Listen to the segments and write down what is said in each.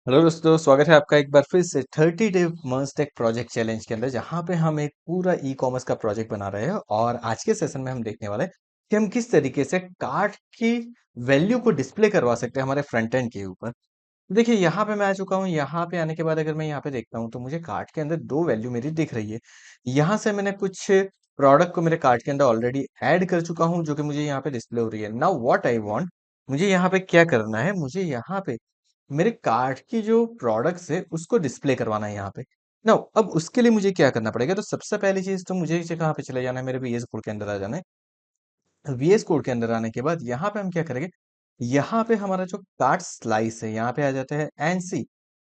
Hello दोस्तों, स्वागत है आपका एक बार फिर से 30 day must tech project challenge के अंदर, जहां पे हम एक पूरा ई कॉमर्स का प्रोजेक्ट बना रहे हैं। और आज के सेशन में हम देखने वाले हैं कि हम किस तरीके से कार्ट की वैल्यू को डिस्प्ले करवा सकते हैं हमारे फ्रंट एंड के ऊपर। देखिए, यहाँ पे मैं आ चुका हूँ। यहाँ पे आने के बाद अगर मैं यहाँ पे देखता हूँ तो मुझे कार्ट के अंदर दो वैल्यू मेरी दिख रही है। यहाँ से मैंने कुछ प्रोडक्ट को मेरे कार्ट के अंदर ऑलरेडी ऐड कर चुका हूँ, जो कि मुझे यहाँ पे डिस्प्ले हो रही है। नाउ व्हाट आई वांट, मुझे यहाँ पे क्या करना है, मुझे यहाँ पे मेरे कार्ट की जो प्रोडक्ट्स है उसको डिस्प्ले करवाना है यहाँ पे। नाउ अब उसके लिए मुझे क्या करना पड़ेगा, तो सबसे पहली चीज तो मुझे इसे कहाँ पे चले जाना है, मेरे वीएस कोड के अंदर आ जाना है। वीएस कोड के अंदर आने के बाद यहाँ पे हम क्या करेंगे, यहाँ पे हमारा जो कार्ट स्लाइस है यहाँ पे आ जाता है एंड सी।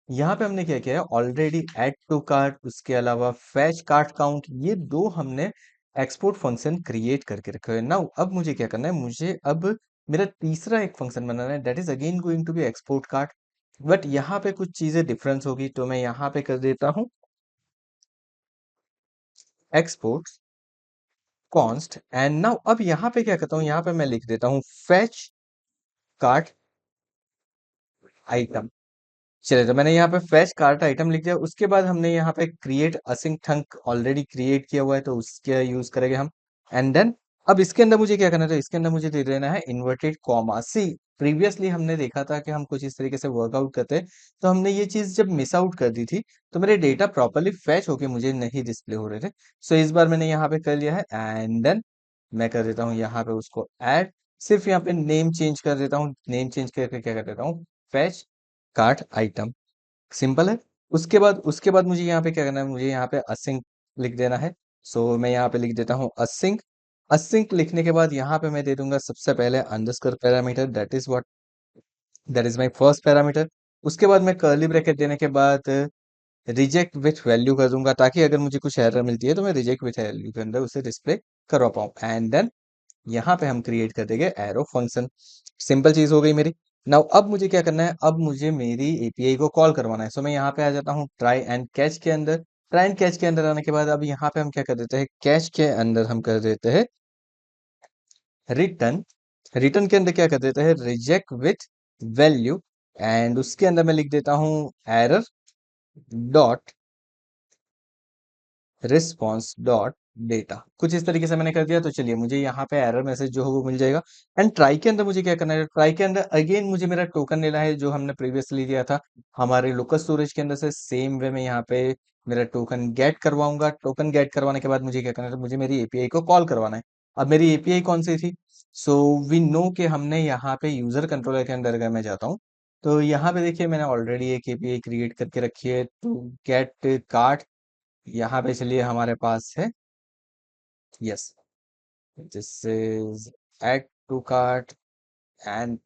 यहाँ पे हमने क्या किया है, ऑलरेडी ऐड टू कार्ट, उसके अलावा फैच कार्ट काउंट, ये दो हमने एक्सपोर्ट फंक्शन क्रिएट करके रखे हुए हैं। नाउ अब मुझे क्या करना है, मुझे अब मेरा तीसरा एक फंक्शन बनाना है, that is again going to be export cart. But यहाँ पे कुछ चीजें डिफरेंस होगी, तो मैं यहाँ पे कर देता हूँ एक्सपोर्ट कॉन्स्ट। एंड नाउ अब यहाँ पे क्या करता हूँ, यहाँ पे मैं लिख देता हूँ फैच कार्ट आइटम। चलिए, तो मैंने यहाँ पे फैच कार्ट आइटम लिख दिया। उसके बाद हमने यहाँ पे क्रिएट असिंक थंक ऑलरेडी क्रिएट किया हुआ है, तो उसके यूज करेंगे हम। एंड देन अब इसके अंदर मुझे क्या करना है, तो इसके अंदर मुझे दे देना है इन्वर्टेड कॉमा। सी, प्रीवियसली हमने देखा था कि हम कुछ इस तरीके से वर्कआउट करते हैं, तो हमने ये चीज जब मिस आउट कर दी थी, तो मेरे डेटा प्रॉपरली फैच होके मुझे नहीं डिस्प्ले हो रहे थे। सो इस बार मैंने यहाँ पे कर लिया है। एंड देन मैं कर देता हूँ यहाँ पे उसको ऐड। सिर्फ यहाँ पे नेम चेंज कर देता हूँ, नेम चेंज करके क्या कर देता हूँ, फैच कार्ट आइटम। सिंपल है। उसके बाद मुझे यहाँ पे क्या करना है, मुझे यहाँ पे असिंक लिख देना है। सो मैं यहाँ पे लिख देता हूँ असिंक। असिंक लिखने के बाद यहाँ पे मैं दे दूंगा सबसे पहले underscore parameter, that is my first parameter. उसके बाद मैं कर्ली ब्रैकेट देने के बाद रिजेक्ट विथ वैल्यू कर दूंगा, ताकि अगर मुझे कुछ एरर मिलती है तो मैं रिजेक्ट विथ वैल्यू के अंदर उसे डिस्प्ले करवा पाऊँ। एंड देन यहाँ पे हम क्रिएट कर देंगे एरो फंक्शन। सिंपल चीज हो गई मेरी। नाउ अब मुझे क्या करना है, अब मुझे मेरी एपीआई को कॉल करवाना है। सो मैं यहाँ पे आ जाता हूँ ट्राई एंड कैच के अंदर। ट्राई एंड कैच के अंदर आने के बाद अब यहाँ पे हम क्या कर देते हैं, कैच के अंदर हम कर देते हैं रिटर्न। रिटर्न के अंदर क्या कर देते हैं, रिजेक्ट विथ वैल्यू। एंड उसके अंदर मैं लिख देता हूँ error dot response dot data. कुछ इस तरीके से मैंने कर दिया। तो चलिए, मुझे यहाँ पे एरर मैसेज जो है वो मिल जाएगा। एंड ट्राई के अंदर मुझे क्या करना है, ट्राई के अंदर अगेन मुझे मेरा टोकन लेना है, जो हमने प्रीवियसली दिया था हमारे लोकल स्टोरेज के अंदर से। सेम वे में यहाँ पे मेरा टोकन गेट करवाऊंगा। टोकन गेट करवाने के बाद मुझे क्या करना है, तो मुझे मेरी एपीआई को कॉल करवाना है। अब मेरी एपीआई कौन सी थी, सो वी नो कि हमने यहाँ पे यूजर कंट्रोलर के अंदर अगर मैं जाता हूँ, तो यहाँ पे देखिए मैंने ऑलरेडी एक एपीआई क्रिएट करके रखी है, टू गेट कार्ट। यहाँ पे चलिए हमारे पास है, yes, this is add to cart and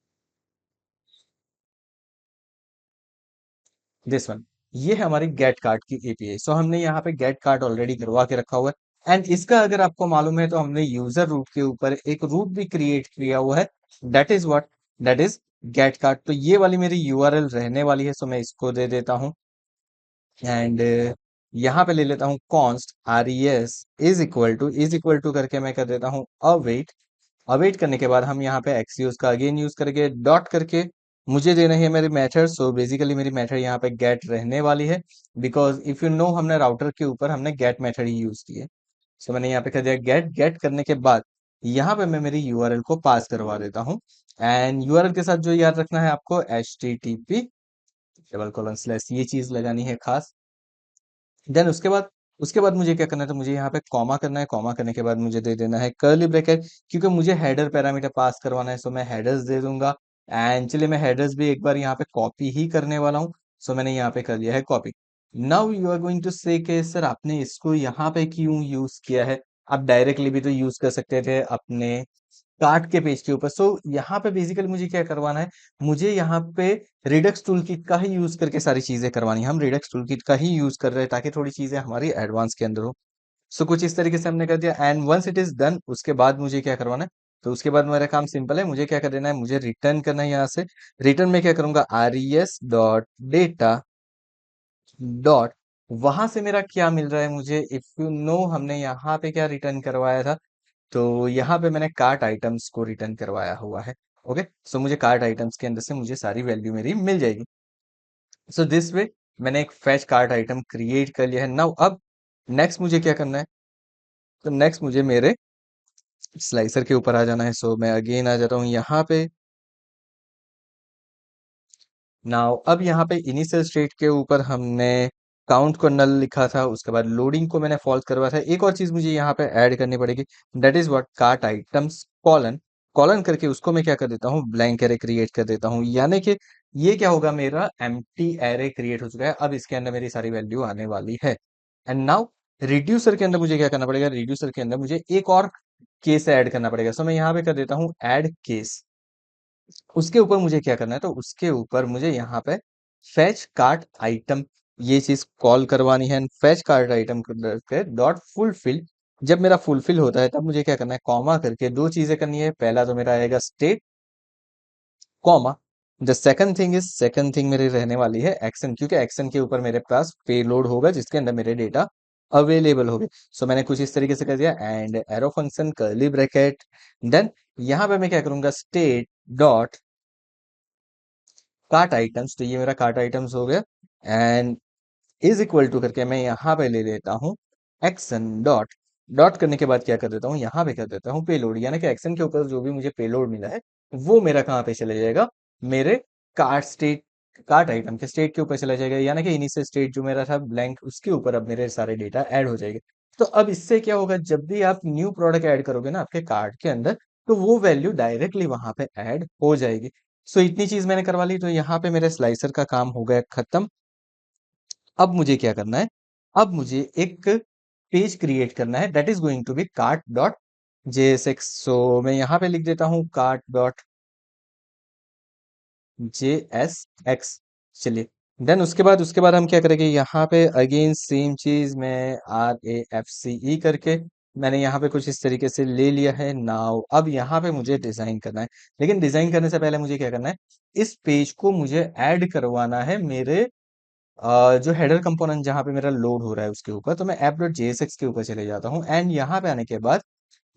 this one. ये है हमारी गेट कार्ट की एपीआई। सो हमने यहाँ पे गेट कार्ट ऑलरेडी करवा के रखा हुआ है। एंड इसका अगर आपको मालूम है, तो हमने यूजर रूट के ऊपर एक रूट भी क्रिएट किया हुआ है, that is what, that is get cart. तो ये वाली मेरी यूआरएल रहने वाली है। सो मैं इसको दे देता हूँ। एंड यहाँ पे ले लेता हूँ const res is equal to करके मैं कर देता हूँ अवेट। अवेट करने के बाद हम यहाँ पे एक्स का अगेन यूज करेंगे, डॉट करके मुझे देना है मेरी मेथड। सो बेसिकली मेरी मेथड यहाँ पे गेट रहने वाली है, बिकॉज इफ यू नो हमने राउटर के ऊपर हमने गेट मेथड ही यूज की है। सो मैंने यहाँ पे कर दिया गेट। गेट करने के बाद यहाँ पे मैं मेरी यूआरएल को पास करवा देता हूँ। एंड यूआरएल के साथ जो याद रखना है आपको, http:// ये चीज लगानी है खास। देन उसके बाद मुझे क्या करना है, तो मुझे यहाँ पे कॉमा करना है। कॉमा करने के बाद मुझे दे देना है कर्ली ब्रैकेट, क्योंकि मुझे हेडर पैरामीटर पास करवाना है। सो मैं हेडर्स दे दूंगा। एंड चलिए, मैं हेडर्स भी एक बार यहाँ पे कॉपी ही करने वाला हूँ। सो मैंने यहाँ पे कर लिया है copy. Now you are going to say कि सर आपने इसको यहाँ पे क्यों यूज किया है, आप डायरेक्टली भी तो यूज कर सकते थे अपने कार्ट के पेज के ऊपर। सो यहाँ पे बेसिकली मुझे क्या करवाना है, मुझे यहाँ पे रिडक्स टूल किट का ही यूज करके सारी चीजें करवानी है। हम रिडक्स टूल किट का ही यूज कर रहे हैं, ताकि थोड़ी चीजें हमारी एडवांस के अंदर हो। सो कुछ इस तरीके से हमने कर दिया। And once it is done, उसके बाद मुझे क्या करवाना है, तो उसके बाद मेरा काम सिंपल है। मुझे क्या कर देना है, मुझे रिटर्न करना है यहाँ से। रिटर्न में क्या करूंगा, res डॉट डेटा डॉट, वहां से मेरा क्या मिल रहा है मुझे, इफ यू नो हमने यहाँ पे क्या रिटर्न करवाया था, तो यहाँ पे मैंने कार्ट आइटम्स को रिटर्न करवाया हुआ है। ओके, सो मुझे कार्ट आइटम्स के अंदर से मुझे सारी वैल्यू मेरी मिल जाएगी। सो दिस वे मैंने एक फैच कार्ट आइटम क्रिएट कर लिया है। नाउ अब नेक्स्ट मुझे क्या करना है, तो नेक्स्ट मुझे मेरे स्लाइसर के ऊपर आ जाना है। सो मैं अगेन आ जाता हूँ यहाँ पे। नाउ अब यहाँ पे इनिशियल स्टेट के ऊपर हमने काउंट को नल लिखा था, उसके बाद लोडिंग को मैंने फॉल्स करवाया था। एक और चीज मुझे यहाँ पे ऐड करनी पड़ेगी, that is what cart items colon. Colon करके उसको मैं क्या कर देता हूँ, ब्लैंक एरे क्रिएट कर देता हूँ। यानी कि ये क्या होगा, मेरा एम्प्टी एरे क्रिएट हो चुका है। अब इसके अंदर मेरी सारी वैल्यू आने वाली है। एंड नाउ रिड्यूसर के अंदर मुझे क्या करना पड़ेगा, रिड्यूसर के अंदर मुझे एक और केस ऐड करना पड़ेगा। सो मैं यहाँ पे कर देता हूँ ऐड केस। उसके ऊपर मुझे क्या करना है, तो उसके ऊपर मुझे यहाँ पे फैच कार्ट आइटम ये चीज कॉल करवानी है। फैच कार्ट आइटम करके डॉट फुलफिल, जब मेरा फुलफिल होता है तब मुझे क्या करना है, कॉमा करके दो चीजें करनी है। पहला तो मेरा आएगा state comma, the second thing is, second thing मेरी रहने वाली है एक्शन, क्योंकि एक्शन के ऊपर मेरे पास पेलोड होगा जिसके अंदर मेरे डेटा अवेलेबल होंगे। सो मैंने कुछ इस तरीके से कर दिया, and arrow function curly bracket, then यहाँ पे मैं क्या करूंगा, स्टेट डॉट कार्ट आइटम्स। तो ये मेरा कार्ट आइटम्स हो गया। एंड इज इक्वल टू करके मैं यहाँ पे ले लेता हूँ एक्शन डॉट, डॉट करने के बाद क्या कर देता हूँ, यहाँ पे कर देता हूँ पेलोड। यानी कि एक्शन के ऊपर जो भी मुझे पेलोड मिला है वो मेरा कहाँ पे चले जाएगा, मेरे कार्ट स्टेट, कार्ट आइटम के स्टेट के ऊपर चला जाएगा। यानी कि इनिशियल स्टेट जो मेरा था ब्लैंक, उसके ऊपर अब मेरे सारे डेटा ऐड हो जाएंगे। तो अब इससे क्या होगा, जब भी आप न्यू प्रोडक्ट ऐड करोगे ना आपके कार्ट के अंदर, तो वो वैल्यू डायरेक्टली वहां पे ऐड हो जाएगी। सो इतनी चीज मैंने करवा ली, तो यहाँ पे मेरे स्लाइसर का काम हो गया खत्म। अब मुझे क्या करना है, अब मुझे एक पेज क्रिएट करना है, that is going to be cart dot JSX। So मैं यहाँ पे लिख देता हूँ कार्ट डॉट JSX। चलिए, देन उसके बाद हम क्या करेंगे, यहाँ पे अगेन सेम चीज मैं RAFCE करके मैंने यहाँ पे कुछ इस तरीके से ले लिया है। नाउ अब यहाँ पे मुझे डिजाइन करना है, लेकिन डिजाइन करने से पहले मुझे क्या करना है, इस पेज को मुझे ऐड करवाना है मेरे जो हेडर कंपोनेंट जहाँ पे मेरा लोड हो रहा है उसके ऊपर। तो मैं ऐप डॉट JSX के ऊपर चले जाता हूँ, एंड यहाँ पे आने के बाद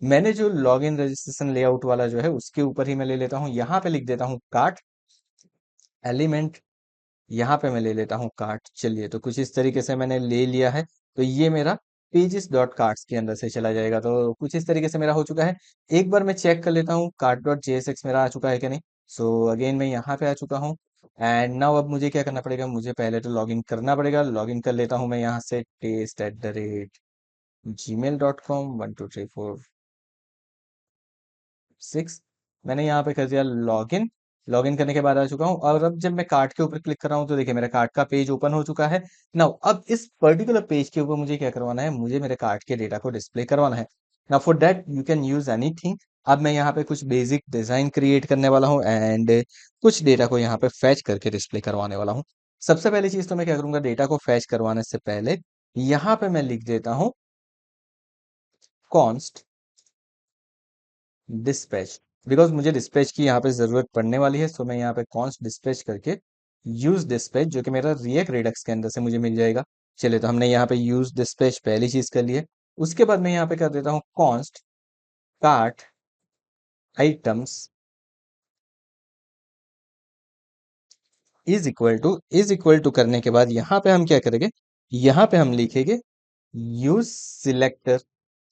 मैंने जो लॉग इन रजिस्ट्रेशन लेआउट वाला जो है उसके ऊपर ही मैं ले लेता हूँ। यहाँ पे लिख देता हूँ कार्ट एलिमेंट, यहाँ पे मैं ले लेता हूँ कार्ट। चलिए, तो कुछ इस तरीके से मैंने ले लिया है। तो ये मेरा पेजेस डॉट कार्ट्स के अंदर से चला जाएगा। तो कुछ इस तरीके से मेरा हो चुका है। एक बार मैं चेक कर लेता हूँ कार्ट डॉट JSX मेरा आ चुका है कि नहीं। सो अगेन मैं यहाँ पे आ चुका हूँ। एंड नाउ अब मुझे क्या करना पड़ेगा, मुझे पहले तो लॉगिन करना पड़ेगा। लॉगिन कर लेता हूँ मैं यहाँ से test@gmail.com 1 2 3 4 6। मैंने यहाँ पे कर दिया लॉगिन। लॉगिन करने के बाद आ चुका हूँ, और अब जब मैं कार्ट के ऊपर क्लिक कर रहा हूँ तो देखिए मेरा कार्ट का पेज ओपन हो चुका है। नाउ अब इस पर्टिकुलर पेज के ऊपर मुझे क्या करवाना है, मुझे मेरे कार्ट के डेटा को डिस्प्ले करवाना है। Now for that you can use anything. अब मैं यहाँ पे कुछ बेसिक डिजाइन क्रिएट करने वाला हूँ, एंड कुछ डेटा को यहाँ पे फैच करके डिस्प्ले करवाने वाला हूँ। सबसे पहली चीज तो मैं क्या करूंगा, डेटा को फैच करवाने से पहले यहाँ पे मैं लिख देता हूँ कॉन्स्ट डिस्पैच, बिकॉज मुझे डिस्पैच की यहाँ पे जरूरत पड़ने वाली है। सो मैं यहाँ पे कॉन्स्ट डिस्पैच करके यूज डिस्पैच, जो कि मेरा रिएक्ट रिडक्स के अंदर से मुझे मिल जाएगा। चलिए, तो हमने यहाँ पे यूज डिस्पैच पहली चीज कर ली है। उसके बाद मैं यहाँ पे कर देता हूँ const cart items is equal to करने के बाद यहाँ पे हम क्या करेंगे, यहाँ पे हम लिखेंगे यूज सिलेक्टर।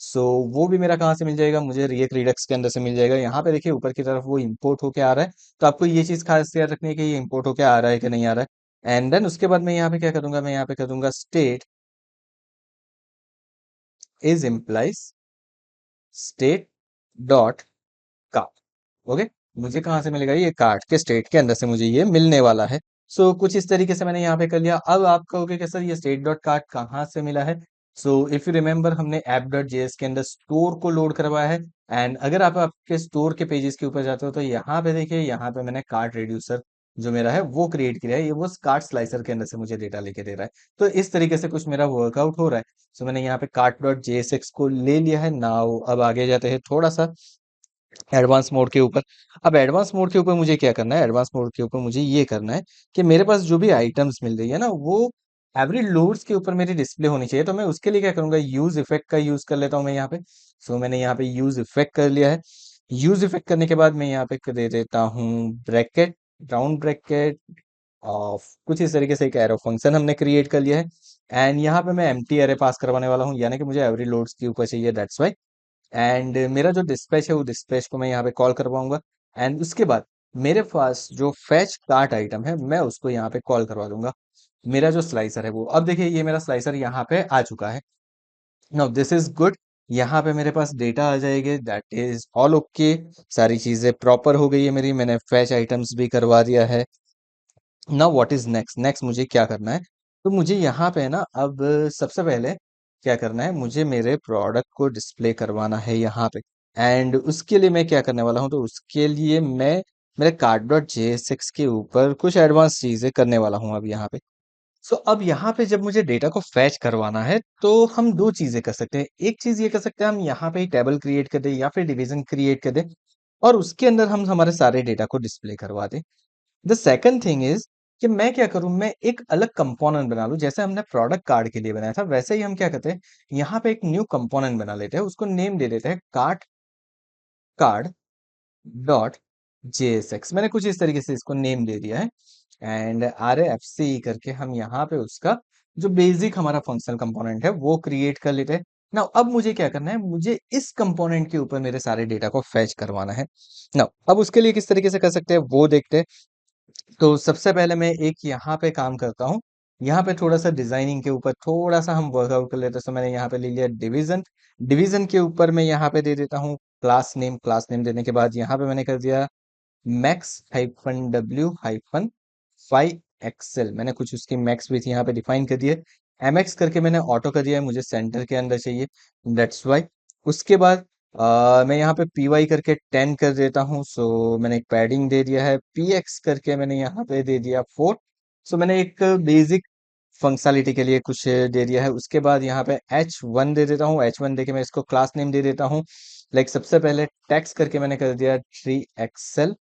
सो वो भी मेरा कहाँ से मिल जाएगा, मुझे रिएक्ट रिडक्स के अंदर से मिल जाएगा। यहाँ पे देखिए ऊपर की तरफ वो इंपोर्ट होके आ रहा है। तो आपको ये चीज खास याद रखनी है कि ये इंपोर्ट होके आ रहा है कि नहीं आ रहा है। एंड देन उसके बाद मैं यहाँ पे क्या करूंगा, मैं यहाँ पे कर दूंगा state is implies state dot cart. Okay, मुझे कहाँ से मिलेगा, ये कार्ट के स्टेट के अंदर से मुझे ये मिलने वाला है। सो कुछ इस तरीके से मैंने यहाँ पे कर लिया। अब आप कहोगे कि सर ये स्टेट डॉट कार्ट कहाँ से मिला है। सो इफ यू रिमेम्बर, हमने ऐप डॉट जेएस के अंदर स्टोर को लोड करवाया है। एंड अगर आप आपके स्टोर के पेजेस के ऊपर जाते हो तो यहाँ पे देखिए, यहाँ पे मैंने कार्ट रिड्यूसर जो मेरा है वो क्रिएट किया है। ये वो कार्ट स्लाइसर के अंदर से मुझे डेटा लेके दे रहा है। तो इस तरीके से कुछ मेरा वर्कआउट हो रहा है। सो मैंने यहाँ पे कार्ट डॉट जेएसएक्स को ले लिया है। नाउ अब आगे जाते हैं थोड़ा सा एडवांस मोड के ऊपर। अब एडवांस मोड के ऊपर मुझे क्या करना है, एडवांस मोड के ऊपर मुझे ये करना है कि मेरे पास जो भी आइटम्स मिल रही है ना, वो एवरी लोड्स के ऊपर मेरी डिस्प्ले होनी चाहिए। तो मैं उसके लिए क्या करूंगा, यूज इफेक्ट का यूज कर लेता हूँ मैं यहाँ पे। सो मैंने यहाँ पे यूज इफेक्ट कर लिया है। यूज इफेक्ट करने के बाद मैं यहाँ पे दे देता हूँ ब्रैकेट, राउंड ब्रैकेट, ऑफ, कुछ इस तरीके से एक एरो फंक्शन हमने क्रिएट कर लिया है। एंड यहाँ पे मैं एम्प्टी एरे पास करवाने वाला हूँ, यानी कि मुझे एवरी लोड्स के ऊपर चाहिए, दैट्स वाई। एंड मेरा जो डिस्पैच है वो डिस्पैच को मैं यहाँ पे कॉल करवाऊंगा। एंड उसके बाद मेरे पास जो फैच कार्ट आइटम है मैं उसको यहाँ पे कॉल करवा दूंगा। मेरा जो स्लाइसर है वो, अब देखिए ये मेरा स्लाइसर यहाँ पे आ चुका है। Now this is good. यहाँ पे मेरे पास डेटा आ जाएगी, दैट इज ऑल ओके। सारी चीजें प्रॉपर हो गई है मेरी, मैंने फैच आइटम्स भी करवा दिया है। Now what is next, next मुझे क्या करना है? तो मुझे यहाँ पे ना अब सबसे पहले क्या करना है, मुझे मेरे प्रोडक्ट को डिस्प्ले करवाना है यहाँ पे। एंड उसके लिए मैं क्या करने वाला हूँ, तो उसके लिए मैं मेरे कार्ड डॉट JSX के ऊपर कुछ एडवांस चीजें करने वाला हूँ अब यहाँ पे। सो अब यहाँ पे जब मुझे डेटा को फैच करवाना है तो हम दो चीजें कर सकते हैं। एक चीज ये कर सकते हैं, हम यहाँ पे टेबल क्रिएट कर दें या फिर डिवीजन क्रिएट कर दें और उसके अंदर हम हमारे सारे डेटा को डिस्प्ले करवा दें। द सेकंड थिंग इज कि मैं क्या करूं, मैं एक अलग कंपोनेंट बना लूं। जैसे हमने प्रोडक्ट कार्ड के लिए बनाया था वैसे ही हम क्या करते हैं, यहाँ पे एक न्यू कंपोनेंट बना लेते हैं, उसको नेम दे देते हैं कार्ट कार्ड डॉट JSX। मैंने कुछ इस तरीके से इसको नेम दे दिया है। एंड RFC करके हम यहाँ पे उसका जो बेसिक हमारा फंक्शनल कंपोनेंट है वो क्रिएट कर लेते हैं ना। अब मुझे क्या करना है, मुझे इस कंपोनेंट के ऊपर मेरे सारे डेटा को फैच करवाना है ना। अब उसके लिए किस तरीके से कर सकते हैं वो देखते हैं। तो सबसे पहले मैं एक यहाँ पे काम करता हूँ, यहाँ पे थोड़ा सा डिजाइनिंग के ऊपर थोड़ा सा हम वर्कआउट कर लेते हैं। तो मैंने यहाँ पे ले लिया डिवीजन। डिवीजन के ऊपर मैं यहाँ पे दे देता हूँ क्लास नेम। क्लास नेम देने के बाद यहाँ पे मैंने कर दिया max hyphen W hyphen 5 XL. मैंने कुछ उसकी मैक्स भी यहाँ पे डिफाइन कर दिए। MX करके मैंने ऑटो कर दिया है, मुझे सेंटर के अंदर चाहिए, दैट्स वाई। उसके बाद मैं यहाँ पे PY करके 10 कर देता हूँ, सो मैंने एक पैडिंग दे दिया है। PX करके मैंने यहाँ पे दे दिया 4। सो मैंने एक बेसिक फंक्शनलिटी के लिए कुछ दे दिया है। उसके बाद यहाँ पे H1 दे देता हूँ। H1 दे के मैं इसको क्लास नेम दे देता हूँ। लाइक सबसे पहले टेक्स्ट करके मैंने कर दिया 3 एक्सएल।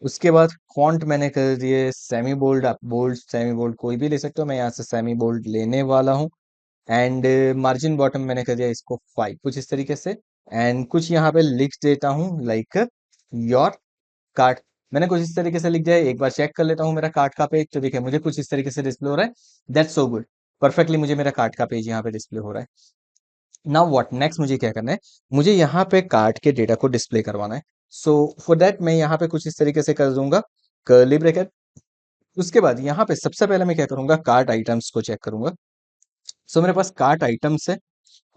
उसके बाद फॉन्ट मैंने कर दिए सेमी बोल्ड। आप बोल्ड सेमी बोल्ड कोई भी ले सकते हो, मैं यहाँ से सेमी बोल्ड लेने वाला हूँ। एंड मार्जिन बॉटम मैंने कर दिया इसको 5, कुछ इस तरीके से। एंड कुछ यहाँ पे लिख देता हूँ लाइक योर कार्ट। मैंने कुछ इस तरीके से लिख दिया है। एक बार चेक कर लेता हूँ मेरा कार्ट का पेज, तो देखिए मुझे कुछ इस तरीके से डिस्प्ले हो रहा है। दैट्स सो गुड, परफेक्टली मुझे मेरा कार्ट का पेज यहाँ पे डिस्प्ले हो रहा है। नाउ व्हाट नेक्स्ट, मुझे क्या करना है, मुझे यहाँ पे कार्ट के डेटा को डिस्प्ले करवाना है। सो फॉर दैट मैं यहाँ पे कुछ इस तरीके से कर दूंगा कर्ली ब्रैकेट। उसके बाद यहाँ पे सबसे पहले मैं क्या करूंगा, कार्ट आइटम्स को चेक करूंगा। सो मेरे पास कार्ट आइटम्स है।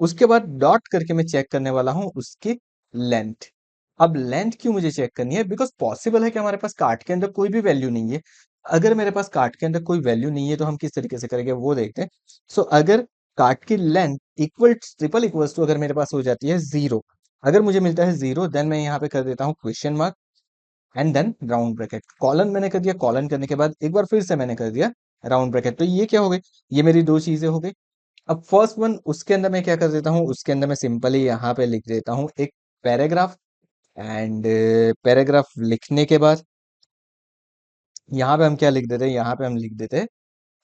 उसके बाद डॉट करके मैं चेक करने वाला हूँ उसकी लेंथ। अब लेंथ क्यों मुझे चेक करनी है, बिकॉज पॉसिबल है कि हमारे पास कार्ट के अंदर कोई भी वैल्यू नहीं है। अगर मेरे पास कार्ट के अंदर कोई वैल्यू नहीं है तो हम किस तरीके से करेंगे वो देखते हैं। सो अगर कार्ट की length equal triple equals to अगर मेरे पास हो जाती है 0, अगर मुझे मिलता है 0, देन मैं यहाँ पे कर देता हूँ question mark and then round bracket. Colon मैंने कर दिया, कॉलन करने के बाद एक बार फिर से मैंने कर दिया राउंड ब्रैकेट। तो ये क्या हो गई, ये मेरी दो चीजें हो गई। अब फर्स्ट वन, उसके अंदर मैं क्या कर देता हूँ, उसके अंदर मैं सिंपली यहाँ पे लिख देता हूँ एक पैराग्राफ। एंड पैराग्राफ लिखने के बाद यहाँ पे हम क्या लिख देते हैं, यहाँ पे हम लिख देते हैं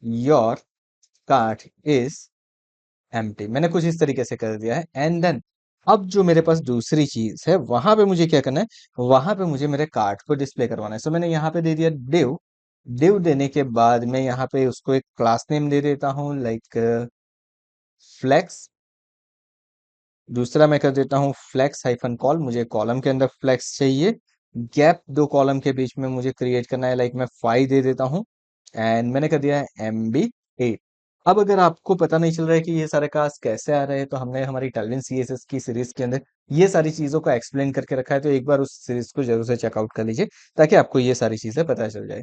योर कार्ट इज एम्प्टी। मैंने कुछ इस तरीके से कर दिया है। एंड देन अब जो मेरे पास दूसरी चीज है वहां पे मुझे क्या करना है, वहां पे मुझे मेरे कार्ट को डिस्प्ले करवाना है। सो मैंने यहाँ पे दे दिया डिव। डिव देने के बाद मैं यहाँ पे उसको एक क्लास नेम दे देता हूँ लाइक फ्लेक्स। दूसरा मैं कर देता हूँ फ्लेक्स हाइफन कॉल, मुझे कॉलम के अंदर फ्लेक्स चाहिए। गैप दो कॉलम के बीच में मुझे क्रिएट करना है, लाइक मैं 5 दे देता हूँ। एंड मैंने कर दिया है MB8। अब अगर आपको पता नहीं चल रहा है कि ये सारे कास्ट कैसे आ रहे हैं, तो हमने हमारी टाइलविन CSS की सीरीज के अंदर ये सारी चीजों को एक्सप्लेन करके रखा है, तो एक बार उस सीरीज को जरूर से चेकआउट कर लीजिए ताकि आपको ये सारी चीजें पता चल जाए।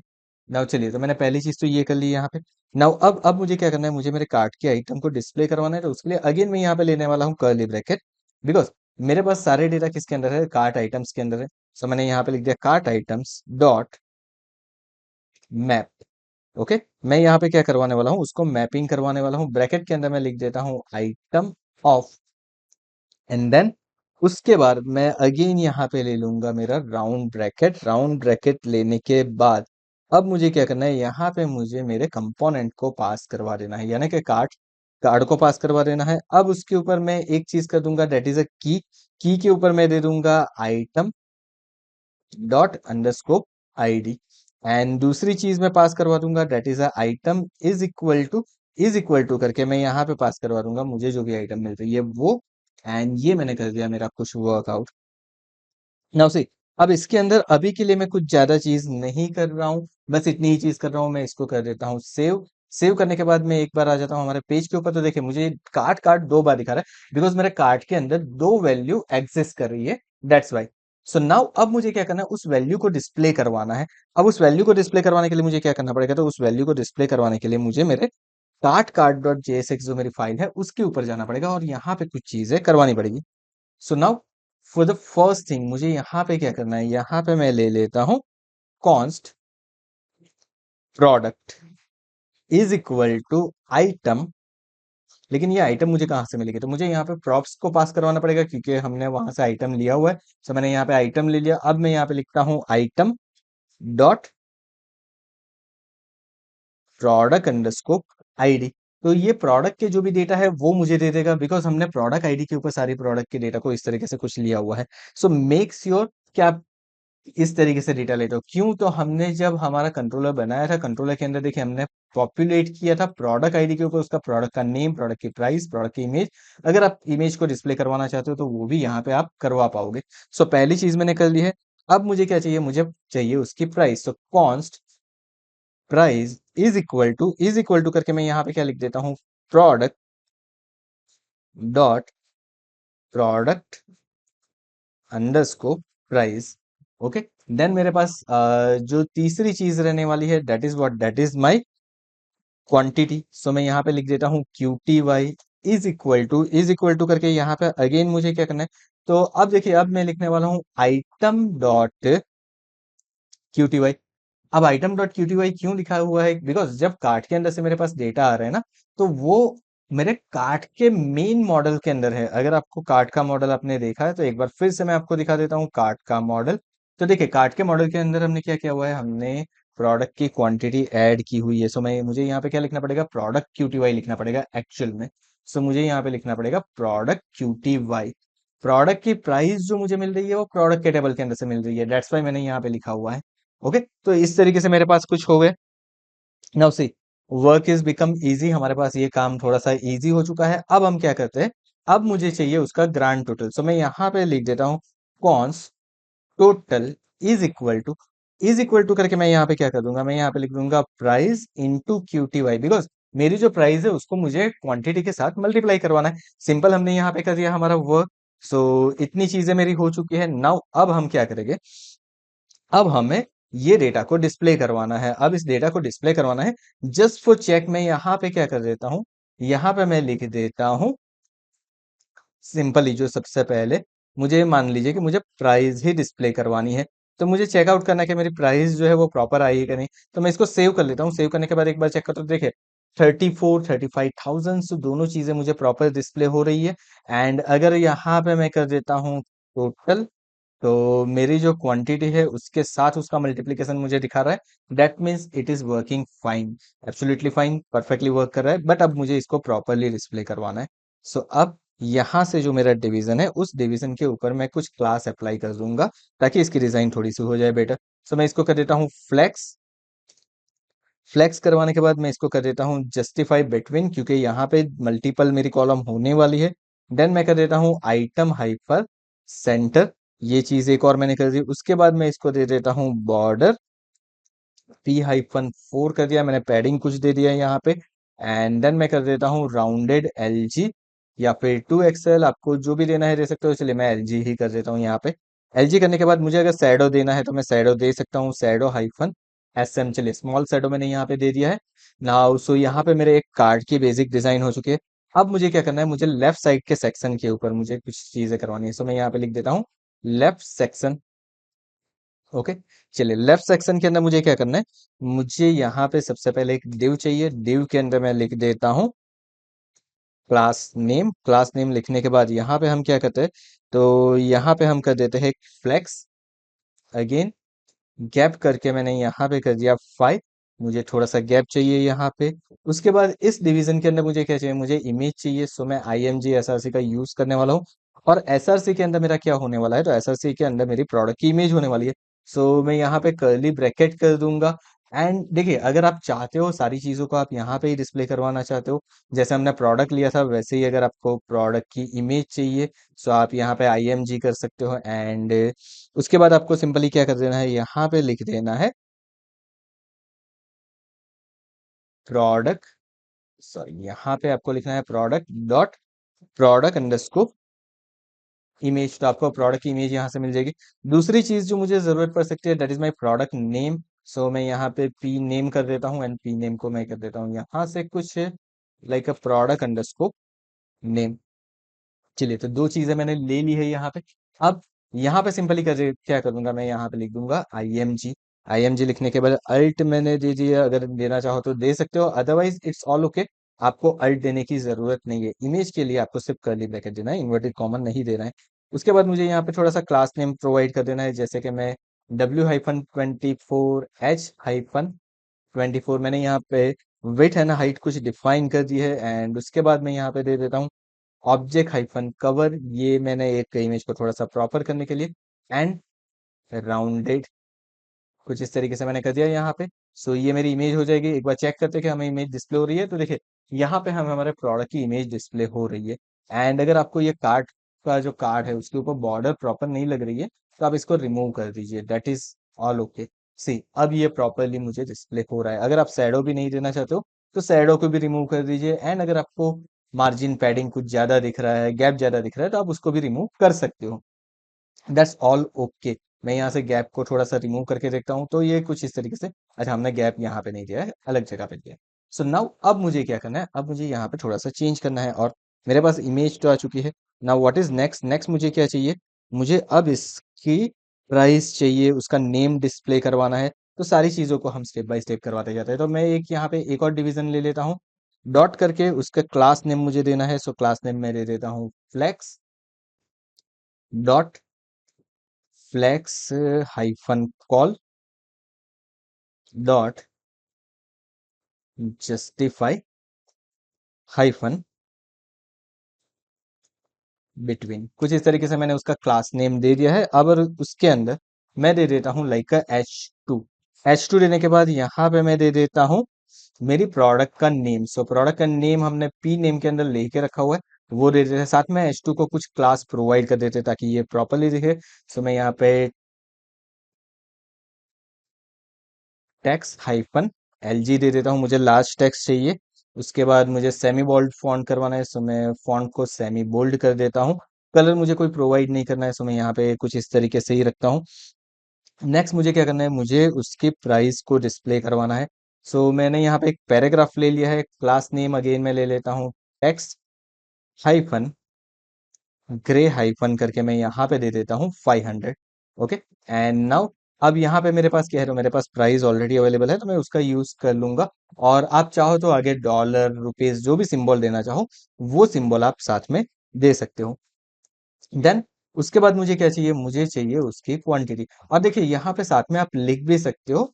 नाउ चलिए, तो मैंने पहली चीज तो ये कर ली यहाँ पे। नाउ अब मुझे क्या करना है, मुझे मेरे कार्ट के आइटम को डिस्प्ले करवाना है। तो उसके लिए अगेन मैं यहाँ पे लेने वाला हूँ कर्ली ब्रैकेट, बिकॉज मेरे पास सारे डेटा किसके अंदर है, कार्ट आइटम्स के अंदर है। सो मैंने यहाँ पे लिख दिया cart items dot map. Okay, मैं यहाँ पे क्या करवाने वाला हूँ, उसको मैपिंग करवाने वाला हूँ। ब्रैकेट के अंदर मैं लिख देता हूँ आइटम ऑफ। एंड देन उसके बाद मैं अगेन यहाँ पे ले लूंगा मेरा राउंड ब्रैकेट। राउंड ब्रैकेट लेने के बाद अब मुझे क्या करना है, यहाँ पे मुझे मेरे कंपोनेंट को पास करवा देना है, यानी कि कार्ड कार्ड को पास करवा देना है। अब उसके ऊपर मैं एक चीज कर दूंगा, दैट इज अ की। की के ऊपर मैं दे दूंगा item dot underscore ID। And दूसरी चीज मैं पास करवा दूंगा, that is item is equal to करके मैं यहाँ पे पास करवा दूंगा मुझे जो भी आइटम मिल रही है वो। एंड ये मैंने कर दिया मेरा कुछ वर्कआउट। नाउ सी, अब इसके अंदर अभी के लिए मैं कुछ ज्यादा चीज नहीं कर रहा हूँ, बस इतनी ही चीज कर रहा हूँ। मैं इसको कर देता हूँ सेव। सेव करने के बाद मैं एक बार आ जाता हूँ हमारे पेज के ऊपर। तो देखिए मुझे कार्ट कार्ट दो बार दिखा रहा है, बिकॉज मेरे कार्ट के अंदर दो वैल्यू एग्जिस्ट कर रही है, दैट्स वाई। सो नाउ अब मुझे क्या करना है, उस वैल्यू को डिस्प्ले करवाना है। अब उस वैल्यू को डिस्प्ले करवाने के लिए मुझे क्या करना पड़ेगा, तो उस वैल्यू को डिस्प्ले करवाने के लिए मुझे मेरे कार्ट कार्ट डॉट जेएसएक्स जो मेरी फाइल है उसके ऊपर जाना पड़ेगा और यहाँ पे कुछ चीजें करवानी पड़ेगी। So now for the first thing मुझे यहाँ पे क्या करना है, यहाँ पे मैं ले लेता हूँ const product is equal to item. लेकिन ये आइटम मुझे कहाँ से मिलेगी, तो मुझे यहाँ पे प्रॉप्स को पास करवाना पड़ेगा क्योंकि हमने वहां से आइटम लिया हुआ है। सो मैंने यहाँ पे आइटम ले लिया। अब मैं यहाँ पे लिखता हूँ item dot product underscore ID. तो ये प्रोडक्ट के जो भी डेटा है वो मुझे दे देगा, बिकॉज हमने प्रोडक्ट आईडी के ऊपर सारी प्रोडक्ट के डेटा को इस तरीके से कुछ लिया हुआ है। सो मेक श्योर कि आप इस तरीके से डेटा लेते हो। क्यों, तो हमने जब हमारा कंट्रोलर बनाया था, कंट्रोलर के अंदर देखिए हमने पॉपुलेट किया था प्रोडक्ट आईडी के ऊपर उसका प्रोडक्ट का नेम, प्रोडक्ट की प्राइस, प्रोडक्ट की इमेज। अगर आप इमेज को डिस्प्ले करवाना चाहते हो तो वो भी यहाँ पे आप करवा पाओगे। सो पहली चीज मैंने कर ली है। अब मुझे क्या चाहिए, मुझे चाहिए उसकी प्राइस। तो const price is equal to करके मैं यहाँ पे क्या लिख देता हूँ, product dot product underscore price. Okay, then मेरे पास जो तीसरी चीज रहने वाली है, that is my quantity. So मैं यहाँ पे लिख देता हूँ Q T Y is equal to करके यहाँ पे अगेन मुझे क्या करना है। तो अब देखिए अब मैं लिखने वाला हूँ item dot Q T Y. अब item dot Q T Y क्यों लिखा हुआ है, बिकॉज जब कार्ट के अंदर से मेरे पास डेटा आ रहा है ना, तो वो मेरे कार्ट के मेन मॉडल के अंदर है। अगर आपको कार्ट का मॉडल आपने देखा है तो एक बार फिर से मैं आपको दिखा देता हूँ कार्ट का मॉडल। तो देखिए कार्ट के मॉडल के अंदर हमने क्या किया हुआ है, हमने प्रोडक्ट की क्वांटिटी ऐड की हुई है। सो मैं मुझे यहाँ पे क्या लिखना पड़ेगा, प्रोडक्ट क्यू टी वाई लिखना पड़ेगा एक्चुअल में। सो मुझे यहाँ पे लिखना पड़ेगा product Q T Y. Product की प्राइस जो मुझे मिल रही है वो प्रोडक्ट के टेबल के अंदर से मिल रही है, दैट्स वाई मैंने यहाँ पे लिखा हुआ है। ओके, तो इस तरीके से मेरे पास कुछ हो गए। Now see, work is become easy, हमारे पास ये काम थोड़ा सा इजी हो चुका है। अब हम क्या करते हैं, अब मुझे चाहिए उसका ग्रांड टोटल। सो मैं यहाँ पे लिख देता हूँ const total is equal to करके मैं यहाँ पे क्या कर दूंगा, मैं यहाँ पे लिख दूंगा price into Q T Y, because मेरी जो प्राइस है उसको मुझे क्वांटिटी के साथ मल्टीप्लाई करवाना है। सिंपल, हमने यहाँ पे कर दिया हमारा वर्क। सो इतनी चीजें मेरी हो चुकी है। नाउ अब हम क्या करेंगे, अब हमें ये डेटा को डिस्प्ले करवाना है। अब इस डेटा को डिस्प्ले करवाना है जस्ट फॉर चेक। मैं यहाँ पे क्या कर देता हूँ, यहाँ पे मैं लिख देता हूँ सिंपली, जो सबसे पहले मुझे मान लीजिए कि मुझे प्राइस ही डिस्प्ले करवानी है। तो मुझे चेकआउट करना है कि मेरी प्राइस जो है वो प्रॉपर आई है कि नहीं। तो मैं इसको सेव कर लेता हूँ। सेव करने के बाद एक बार चेक करता हूँ, देखिए 35,000 दोनों चीजें मुझे प्रॉपर डिस्प्ले हो रही है। एंड अगर यहाँ पे मैं कर देता हूँ टोटल, तो मेरी जो क्वांटिटी है उसके साथ उसका मल्टीप्लिकेशन मुझे दिखा रहा है, that means it is working fine, absolutely fine, perfectly work कर रहा है। बट अब मुझे इसको प्रॉपरली डिस्प्ले करवाना है। सो अब यहाँ से जो मेरा डिवीजन है उस डिवीजन के ऊपर मैं कुछ क्लास अप्लाई कर दूंगा ताकि इसकी डिजाइन थोड़ी सी हो जाए बेटर। सो मैं इसको कर देता हूँ फ्लेक्स। फ्लेक्स करवाने के बाद मैं इसको कर देता हूँ जस्टिफाई बिटवीन, क्योंकि यहाँ पे मल्टीपल मेरी कॉलम होने वाली है। देन मैं कर देता हूँ आइटम हाइपर सेंटर, ये चीज एक और मैंने कर दी। उसके बाद मैं इसको दे देता हूँ बॉर्डर P-4 कर दिया मैंने, पैडिंग कुछ दे दिया यहाँ पे। एंड देन मैं कर देता हूँ राउंडेड LG या फिर 2XL, आपको जो भी देना है दे सकते हो। चलिए मैं LG ही कर देता हूँ यहाँ पे। LG करने के बाद मुझे अगर शैडो देना है तो मैं शैडो दे सकता हूँ, शैडो-SM। चलिए स्मॉल शैडो मैंने यहाँ पे दे दिया है। नाउ सो यहाँ पे मेरे एक कार्ड की बेसिक डिजाइन हो चुकी है। अब मुझे क्या करना है, मुझे लेफ्ट साइड के सेक्शन के ऊपर मुझे कुछ चीजें करवानी है। सो मैं यहाँ पे लिख देता हूँ लेफ्ट सेक्शन। ओके, चलिए लेफ्ट सेक्शन के अंदर मुझे क्या करना है, मुझे यहाँ पे सबसे पहले एक div चाहिए। div के अंदर मैं लिख देता हूँ क्लास नेम। क्लास नेम लिखने के बाद यहाँ पे हम क्या करते हैं, तो यहाँ पे हम कर देते हैं फ्लेक्स। अगेन गैप करके मैंने यहाँ पे कर दिया 5, मुझे थोड़ा सा गैप चाहिए यहाँ पे। उसके बाद इस डिवीजन के अंदर मुझे क्या चाहिए, मुझे इमेज चाहिए। सो मैं IMG SRC का यूज करने वाला हूँ। और SRC के अंदर मेरा क्या होने वाला है, तो SRC के अंदर मेरी प्रोडक्ट की इमेज होने वाली है। सो मैं यहाँ पे कर्ली ब्रैकेट कर दूंगा। एंड देखिए, अगर आप चाहते हो सारी चीजों को आप यहाँ पे ही डिस्प्ले करवाना चाहते हो, जैसे हमने प्रोडक्ट लिया था वैसे ही अगर आपको प्रोडक्ट की इमेज चाहिए, सो आप यहाँ पे IMG कर सकते हो। एंड उसके बाद आपको सिंपली क्या कर देना है, यहाँ पे लिख देना है प्रोडक्ट, सॉरी यहाँ पे आपको लिखना है product dot product underscore image. तो आपको प्रोडक्ट की इमेज यहाँ से मिल जाएगी। दूसरी चीज जो मुझे जरूरत पड़ सकती है, that is my product name. So मैं यहाँ पे पी नेम कर देता हूँ, एंड पी नेम को मैं कर देता हूँ यहाँ से कुछ like a product underscore name. चलिए, तो दो चीजें मैंने ले ली है यहाँ पे। अब यहाँ पे सिंपली क्या करूंगा, मैं यहाँ पे लिख दूंगा IMG। IMG लिखने के बाद अल्ट मैंने दे दिया, अगर देना चाहो तो दे सकते हो, अदरवाइज इट्स ऑल ओके। आपको अल्ट देने की जरूरत नहीं है, इमेज के लिए आपको सिर्फ कर्ली ब्रैकेट देना है, इन्वर्टेड कॉमन नहीं देना है। उसके बाद मुझे यहाँ पे थोड़ा सा क्लास नेम प्रोवाइड कर देना है, जैसे कि मैं W-24H-24 मैंने यहाँ पे विथ है ना हाइट कुछ डिफाइन कर दी है। एंड उसके बाद मैं यहाँ पे दे देता हूँ ऑब्जेक्ट हाइफन कवर, ये मैंने एक इमेज को थोड़ा सा प्रॉपर करने के लिए। एंड राउंडेड, कुछ इस तरीके से मैंने कर दिया यहाँ पे। सो ये मेरी इमेज हो जाएगी। एक बार चेक करते हैं कि हमें इमेज डिस्प्ले हो रही है, तो देखिए यहाँ पे हम हमारे प्रोडक्ट की इमेज डिस्प्ले हो रही है। एंड अगर आपको ये कार्ड का जो कार्ड है उसके ऊपर बॉर्डर प्रॉपर नहीं लग रही है, तो आप इसको रिमूव कर दीजिए, दैट इज ऑल ओके। सी अब ये प्रॉपरली मुझे डिस्प्ले हो रहा है। अगर आप शैडो भी नहीं देना चाहते हो तो शैडो को भी रिमूव कर दीजिए। एंड अगर आपको मार्जिन पैडिंग कुछ ज्यादा दिख रहा है, गैप ज्यादा दिख रहा है, तो आप उसको भी रिमूव कर सकते हो। That's all okay. मैं यहाँ से गैप को थोड़ा सा रिमूव करके देखता हूँ, तो ये कुछ इस तरीके से, अच्छा हमने गैप यहाँ पे नहीं दिया है, अलग जगह पे दिया है। सो नाउ अब मुझे क्या करना है, अब मुझे यहाँ पे थोड़ा सा चेंज करना है, और मेरे पास इमेज तो आ चुकी है। Now what is next, next मुझे क्या चाहिए, मुझे अब इसकी प्राइस चाहिए, उसका नेम डिस्प्ले करवाना है। तो सारी चीजों को हम स्टेप बाय स्टेप करवाते जाते हैं। तो मैं एक यहाँ पे एक और डिवीजन ले लेता हूँ, डॉट करके उसका क्लास नेम मुझे देना है। सो क्लास नेम मैं दे देता हूँ flex dot flex hyphen col dot justify hyphen between, कुछ इस तरीके से मैंने उसका क्लास नेम दे दिया है। अब और उसके अंदर मैं दे देता हूँ लाइक का H2 देने के बाद यहाँ पे मैं दे देता हूँ मेरी प्रोडक्ट का नेम। सो प्रोडक्ट का नेम हमने पी नेम के अंदर लेके रखा हुआ है, वो दे देते हैं। साथ में H2 को कुछ क्लास प्रोवाइड कर देते हैं ताकि ये प्रॉपरली दिखे। सो मैं यहाँ पे टेक्स हाइफन LG दे देता हूँ, मुझे लार्ज टेक्स्ट चाहिए। उसके बाद मुझे सेमी बोल्ड फॉन्ट करवाना है, सो मैं फॉन्ट को सेमी बोल्ड कर देता हूँ। कलर मुझे कोई प्रोवाइड नहीं करना है, सो मैं यहाँ पे कुछ इस तरीके से ही रखता हूँ। नेक्स्ट मुझे क्या करना है, मुझे उसकी प्राइस को डिस्प्ले करवाना है। सो मैंने यहाँ पे एक पैराग्राफ ले लिया है, क्लास नेम अगेन मैं ले लेता हूँ टेक्स्ट हाइफन ग्रे हाइफन करके मैं यहाँ पे दे देता हूँ 500। ओके, एंड नाउ अब यहाँ पे मेरे पास क्या है, तो मेरे पास प्राइस ऑलरेडी अवेलेबल है, तो मैं उसका यूज कर लूंगा। और आप चाहो तो आगे डॉलर रुपीज जो भी सिंबल देना चाहो वो सिंबल आप साथ में दे सकते हो। देन उसके बाद मुझे क्या चाहिए, मुझे चाहिए उसकी क्वांटिटी। और देखिए यहाँ पे साथ में आप लिख भी सकते हो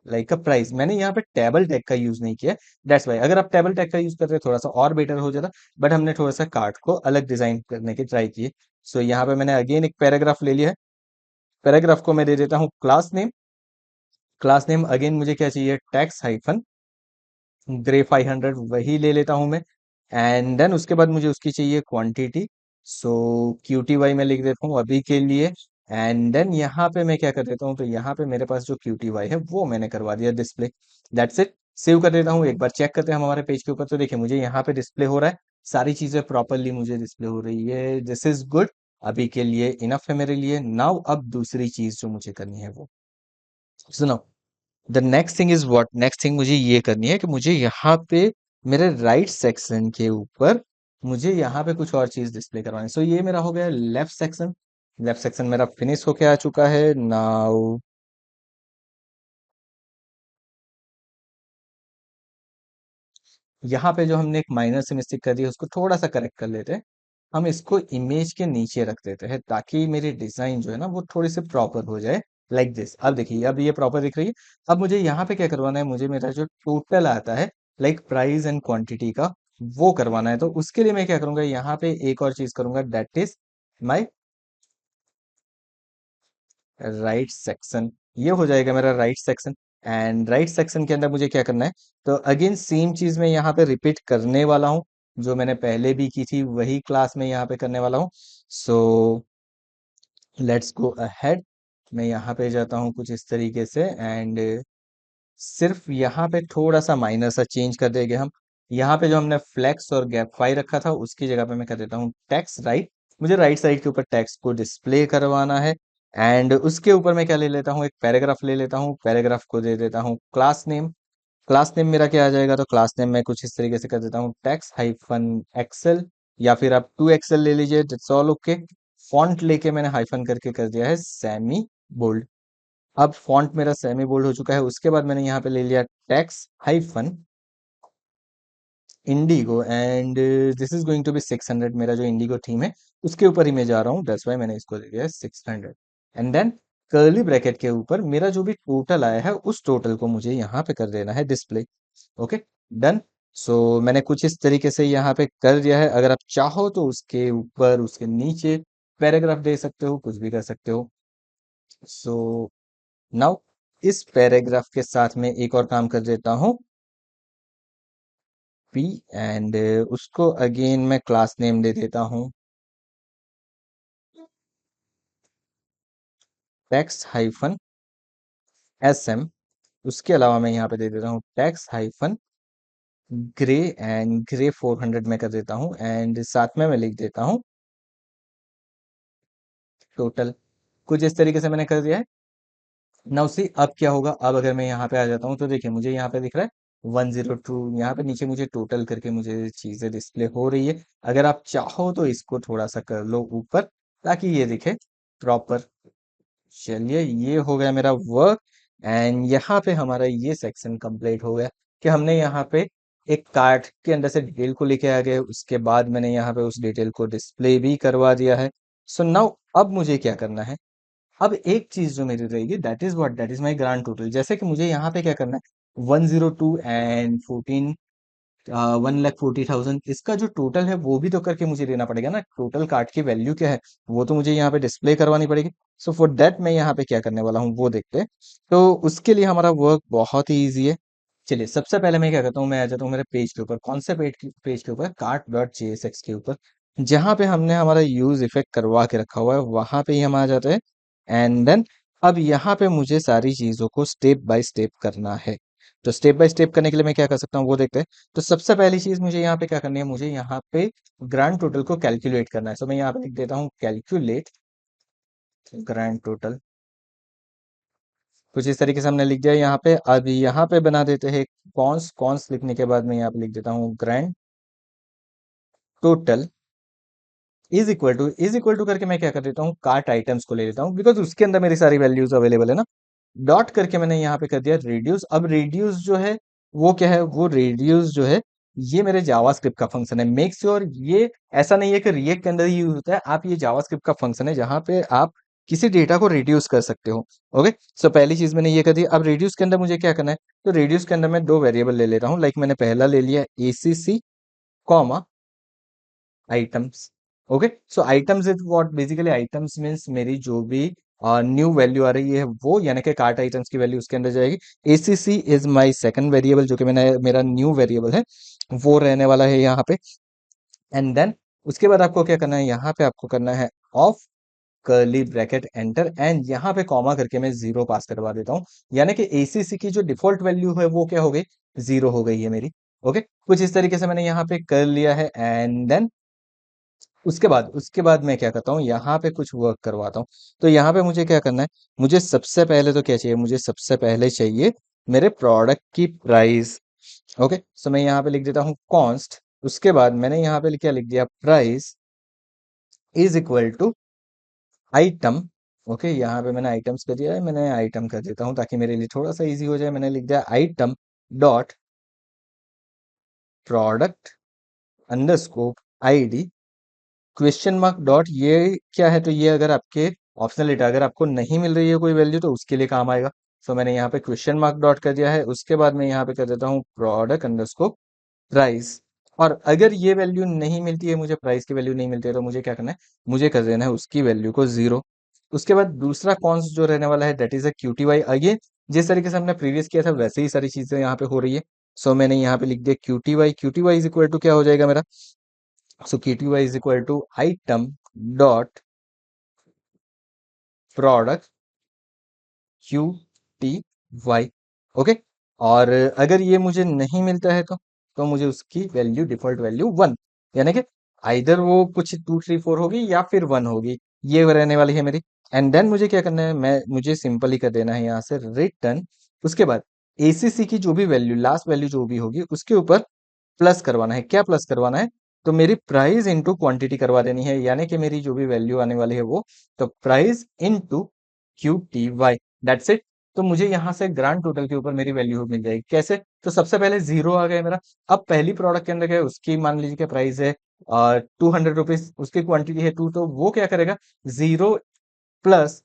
लाइक अ प्राइस। मैंने यहाँ पे टेबल टैग का यूज नहीं किया, दैट्स वाई। अगर आप टेबल टैग का यूज करते थोड़ा सा और बेटर हो जाता, बट हमने थोड़ा सा कार्ड को अलग डिजाइन करने की ट्राई की। सो यहाँ पे मैंने अगेन एक पैराग्राफ ले लिया है, पैराग्राफ को मैं दे देता हूँ class name. Class name again मुझे क्या चाहिए, टैक्स हाइफन ग्रे 500 वही ले लेता हूं मैं। एंड देन उसके बाद मुझे उसकी चाहिए क्वांटिटी। सो QTY मैं लिख देता हूँ अभी के लिए। एंड देन यहाँ पे मैं क्या कर देता हूँ, तो यहाँ पे मेरे पास जो QTY है वो मैंने करवा दिया डिस्प्ले। दैट्स इट, सेव कर देता हूँ। एक बार चेक करते हैं हम हमारे पेज के ऊपर, तो देखिए मुझे यहाँ पे डिस्प्ले हो रहा है, सारी चीजें प्रॉपरली मुझे डिस्प्ले हो रही है। दिस इज गुड, अभी के लिए इनफ है मेरे लिए। नाउ अब दूसरी चीज जो मुझे करनी है वो सुनो। The next thing is what, next thing मुझे ये करनी है कि मुझे यहाँ पे मेरे राइट सेक्शन के ऊपर मुझे यहाँ पे कुछ और चीज डिस्प्ले करवानी है। सो ये मेरा हो गया लेफ्ट सेक्शन। लेफ्ट सेक्शन मेरा फिनिश होके आ चुका है नाउ। यहाँ पे जो हमने एक माइनर से मिस्टेक कर दी है उसको थोड़ा सा करेक्ट कर लेते हैं। हम इसको इमेज के नीचे रख देते हैं ताकि मेरी डिजाइन जो है ना वो थोड़ी सी प्रॉपर हो जाए, लाइक दिस। अब देखिए अब ये प्रॉपर दिख रही है। अब मुझे यहाँ पे क्या करवाना है, मुझे मेरा जो टोटल आता है लाइक प्राइस एंड क्वांटिटी का वो करवाना है। तो उसके लिए मैं क्या करूंगा, यहाँ पे एक और चीज करूंगा, that is my right section. ये हो जाएगा मेरा right section. And right section के अंदर मुझे क्या करना है, तो अगेन सेम चीज मैं यहाँ पे रिपीट करने वाला हूँ, जो मैंने पहले भी की थी वही क्लास में यहाँ पे करने वाला हूँ। So let's go ahead. मैं यहाँ पे जाता हूँ कुछ इस तरीके से, एंड सिर्फ यहाँ पे थोड़ा सा माइनर सा चेंज कर देंगे हम। यहाँ पे जो हमने फ्लेक्स और गैप फाई रखा था उसकी जगह पे मैं कर देता हूँ टेक्स्ट राइट। मुझे राइट साइड के ऊपर टेक्स्ट को डिस्प्ले करवाना है। एंड उसके ऊपर मैं क्या ले लेता हूँ, एक पैराग्राफ ले लेता हूँ, पैराग्राफ को दे देता हूँ क्लास नेम। क्लास नेम मेरा क्या आ जाएगा, तो क्लास नेम मैं कुछ इस तरीके से कर देता हूँ टेक्स्ट हाइफन एक्सेल, या फिर आप 2 एक्सेल ले लीजिए, दैट्स ऑल ओके। फॉन्ट लेके मैंने हाइफन करके कर दिया है सेमी बोल्ड। अब फॉन्ट मेरा सेमी बोल्ड हो चुका है। उसके बाद मैंने यहाँ पे ले लिया text hyphen indigo, and this is going to be 600। मेरा जो इंडिगो थीम है उसके ऊपर ही मैं जा रहा हूँ, दैट्स वाई मैंने इसको दे दिया है 600। एंड देन कर्ली ब्रैकेट के ऊपर मेरा जो भी टोटल आया है उस टोटल को मुझे यहाँ पे कर देना है डिस्प्ले। Okay, done. सो मैंने कुछ इस तरीके से यहाँ पे कर दिया है। अगर आप चाहो तो उसके ऊपर उसके नीचे पैराग्राफ दे सकते हो, कुछ भी कर सकते हो। सो नाउ इस पैराग्राफ के साथ में एक और काम कर देता हूँ, पी, एंड उसको अगेन मैं क्लास नेम दे देता हूँ टेक्स्ट हाइफन एस एम। उसके अलावा मैं यहाँ पे दे देता हूँ text hyphen grey, and grey 400 में कर देता हूँ, एंड साथ में मैं लिख देता हूँ टोटल। कुछ इस तरीके से मैंने कर दिया है। नाउ सी अब क्या होगा, अब अगर मैं यहाँ पे आ जाता हूँ तो देखिए मुझे यहाँ पे दिख रहा है 102। यहाँ पे नीचे मुझे टोटल करके मुझे चीजें डिस्प्ले हो रही है। अगर आप चाहो तो इसको थोड़ा सा कर लो ऊपर, ताकि ये दिखे प्रॉपर। चलिए, ये हो गया मेरा वर्क। एंड यहाँ पे हमारा ये सेक्शन कंप्लीट हो गया, कि हमने यहाँ पे एक कार्ड के अंदर से डिटेल को लेके आ गए। उसके बाद मैंने यहाँ पे उस डिटेल को डिस्प्ले भी करवा दिया है। सो नाउ अब मुझे क्या करना है, अब एक चीज जो मेरी रहेगी, that is my grand total. जैसे कि मुझे यहाँ पे क्या करना है, 102 एंड 14, 1,40,000, इसका जो टोटल है वो भी तो करके मुझे देना पड़ेगा ना। टोटल कार्ड की वैल्यू क्या है वो तो मुझे यहाँ पे डिस्प्ले करवानी पड़ेगी। सो फॉर दैट मैं यहाँ पे क्या करने वाला हूँ वो देखते हैं। तो उसके लिए हमारा वर्क बहुत ही ईजी है। चलिए, सबसे पहले मैं क्या करता हूँ, मैं आ जाता हूँ मेरे पेज के ऊपर। कौन से पेज के ऊपर, कार्ट डॉट जेएसएक्स के ऊपर, जहां पे हमने हमारा यूज इफेक्ट करवा के रखा हुआ है वहां पे ही हम आ जाते हैं। एंड देन अब यहाँ पे मुझे सारी चीजों को स्टेप बाय स्टेप करना है। तो स्टेप बाय स्टेप करने के लिए मैं क्या कर सकता हूँ वो देखते हैं। तो सबसे पहली चीज मुझे यहाँ पे क्या करनी है, मुझे यहाँ पे ग्रांड टोटल को कैलकुलेट करना है। तो मैं यहाँ पे लिख देता हूँ कैलकुलेट ग्रांड टोटल। कुछ इस तरीके से हमने लिख दिया यहाँ पे। अब यहाँ पे बना देते हैं कॉन्स। कॉन्स लिखने के बाद मैं यहाँ पे लिख देता हूँ grand total is equal to करके मैं क्या कर देता हूँ, कार्ट आइटम्स को ले लेता हूँ, बिकॉज उसके अंदर मेरी सारी वैल्यूज अवेलेबल है ना। डॉट करके मैंने यहाँ पे कर दिया रेड्यूस। अब रेड्यूस जो है वो क्या है, वो रेड्यूस जो है ये मेरे जावास्क्रिप्ट का फंक्शन है। मेक श्योर ये ऐसा नहीं है कि रिएक्ट के अंदर ही यूज होता है, आप ये जावास्क्रिप्ट का फंक्शन है जहां पे आप किसी डेटा को रिड्यूस कर सकते हो। ओके, सो पहली चीज मैंने ये कर दी। अब रेड्यूस के अंदर मुझे क्या करना है, तो रेड्यूस के अंदर मैं दो वेरिएबल ले लेता हूँ। लाइक मैंने पहला ले लिया ACC comma items. Okay, so items is what, basically items means मेरी जो भी न्यू वैल्यू आ रही है वो, यानी कि कार्ट आइटम्स की वैल्यू उसके अंदर जाएगी। ACC is my second variable, जो कि मैंने मेरा न्यू वेरिएबल है वो रहने वाला है यहाँ पे। एंड देन उसके बाद आपको क्या करना है, यहाँ पे आपको करना है of curly bracket enter, and यहाँ पे कॉमा करके मैं जीरो पास करवा देता हूँ। यानी कि एसीसी की जो डिफॉल्ट वैल्यू है वो क्या हो गई, जीरो हो गई है मेरी। ओके, कुछ इस तरीके से मैंने यहाँ पे कर लिया है। एंड देन उसके बाद मैं क्या करता हूँ, यहाँ पे कुछ वर्क करवाता हूँ। तो यहाँ पे मुझे क्या करना है, मुझे सबसे पहले तो क्या चाहिए, मुझे सबसे पहले चाहिए मेरे प्रोडक्ट की प्राइस। ओके, सो मैं यहाँ पे लिख देता हूँ कॉन्स्ट। उसके बाद मैंने यहाँ पे क्या लिख दिया, price is equal to item. Okay, यहाँ पे मैंने आइटम्स कर दिया है, मैंने आइटम कर देता हूँ ताकि मेरे लिए थोड़ा सा इजी हो जाए। मैंने लिख दिया item dot product underscore ID question mark dot. ये क्या है, तो ये अगर आपके ऑप्शनल डेटा अगर आपको नहीं मिल रही है कोई वैल्यू तो उसके लिए काम आएगा। सो मैंने यहाँ पे क्वेश्चन मार्क डॉट कर दिया है। उसके बाद मैं यहाँ पे कर देता हूँ प्रोडक्ट अंडरस्कोर प्राइस। और अगर ये वैल्यू नहीं मिलती है, मुझे प्राइस की वैल्यू नहीं मिलती है, तो मुझे क्या करना है, मुझे कर देना है उसकी वैल्यू को जीरो। उसके बाद दूसरा कॉन्स जो रहने वाला है that is a QTY। Again जिस तरीके से हमने प्रीवियस किया था वैसे ही सारी चीजें यहाँ पे हो रही है। सो मैंने यहाँ पे लिख दिया QTY। QTY is equal to क्या हो जाएगा मेरा? So QTY is equal to item dot product QTY। Okay. और अगर ये मुझे नहीं मिलता है तो मुझे उसकी वैल्यू डिफॉल्ट वैल्यू 1, यानी कि आइदर वो कुछ 2 3 4 होगी या फिर 1 होगी, ये रहने वाली है मेरी। एंड देन मुझे क्या करना है, मुझे सिंपली कर देना है यहाँ से रिटर्न। उसके बाद ACC की जो भी वैल्यू, लास्ट वैल्यू जो भी होगी उसके ऊपर प्लस करवाना है। क्या प्लस करवाना है? तो मेरी प्राइस इनटू क्वांटिटी करवा देनी है, यानी कि मेरी जो भी वैल्यू आने वाली है वो, तो price into QTY, that's it. तो मुझे यहाँ से ग्रांड टोटल के ऊपर मेरी वैल्यू मिल जाएगी। कैसे? तो सबसे पहले जीरो आ गया मेरा। अब पहली प्रोडक्ट के अंदर क्या है, उसकी मान लीजिए कि प्राइस है 200 रुपीज, उसकी क्वांटिटी है 2, तो वो क्या करेगा, जीरो प्लस